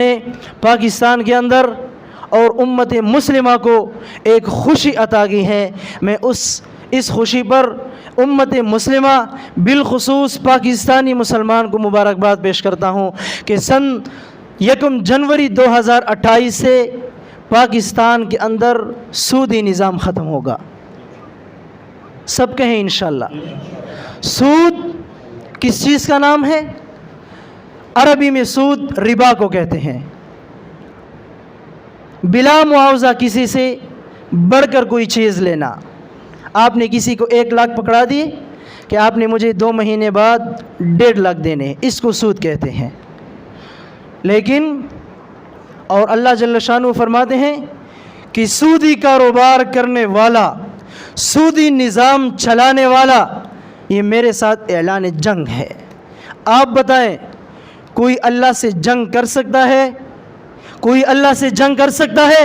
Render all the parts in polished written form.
पाकिस्तान के अंदर और उम्मत मुस्लिमा को एक खुशी अता की है। मैं इस खुशी पर उम्मत मुस्लिमा बिलखुसूस पाकिस्तानी मुसलमान को मुबारकबाद पेश करता हूँ कि सन 1 जनवरी 2028 से पाकिस्तान के अंदर सूदी निज़ाम ख़त्म होगा। सब कहें इंशाअल्लाह। सूद किस चीज़ का नाम है? अरबी में सूद रिबा को कहते हैं। बिला मुआवजा किसी से बढ़कर कोई चीज़ लेना। आपने किसी को 1 लाख पकड़ा दिए कि आपने मुझे 2 महीने बाद 1.5 लाख देने, इसको सूद कहते हैं। लेकिन और अल्लाह जल्ल शानु फरमाते हैं कि सूदी कारोबार करने वाला, सूदी निज़ाम चलाने वाला, ये मेरे साथ ऐलान जंग है। आप बताएं, कोई अल्लाह से जंग कर सकता है? कोई अल्लाह से जंग कर सकता है?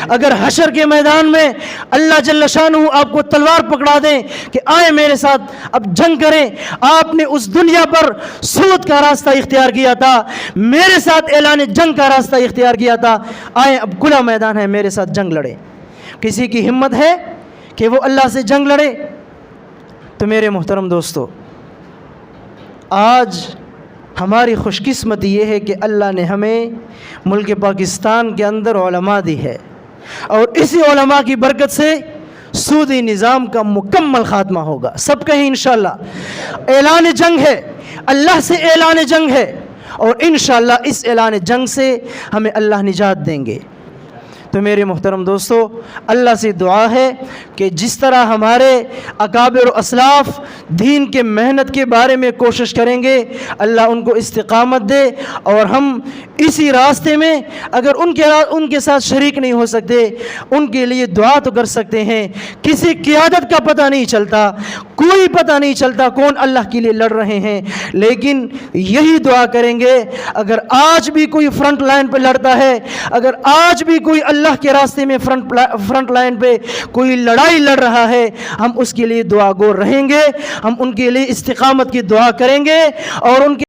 अगर हशर के मैदान में अल्लाह जल्ल शानहू आपको तलवार पकड़ा दें कि आए मेरे साथ अब जंग करें, आपने उस दुनिया पर सूद का रास्ता इख्तियार किया था, मेरे साथ ऐलान जंग का रास्ता इख्तियार किया था, आए अब खुला मैदान है, मेरे साथ जंग लड़े। किसी की हिम्मत है कि वो अल्लाह से जंग लड़े? तो मेरे मोहतरम दोस्तों, आज हमारी खुशकिस्मती ये है कि अल्लाह ने हमें मुल्क पाकिस्तान के अंदर उलमा दी है और इसी उलमा की बरकत से सूदी निज़ाम का मुकम्मल ख़ात्मा होगा। सब कहें इंशाअल्लाह। ऐलान जंग है, अल्लाह से ऐलान जंग है और इंशाअल्लाह इस ऐलान जंग से हमें अल्लाह निजात देंगे। तो मेरे मोहतरम दोस्तों, अल्लाह से दुआ है कि जिस तरह हमारे अकाबिर और असलाफ दीन के मेहनत के बारे में कोशिश करेंगे, अल्लाह उनको इस्तिकामत दे और हम इसी रास्ते में अगर उनके साथ शरीक नहीं हो सकते, उनके लिए दुआ तो कर सकते हैं। किसी क़ियादत का पता नहीं चलता, कोई पता नहीं चलता कौन अल्लाह के लिए लड़ रहे हैं, लेकिन यही दुआ करेंगे अगर आज भी कोई फ्रंट लाइन पर लड़ता है, अगर आज भी कोई अल्लाह के रास्ते में फ्रंट लाइन पे कोई लड़ाई लड़ रहा है, हम उसके लिए दुआ गो रहेंगे, हम उनके लिए इस्तिकामत की दुआ करेंगे और उनके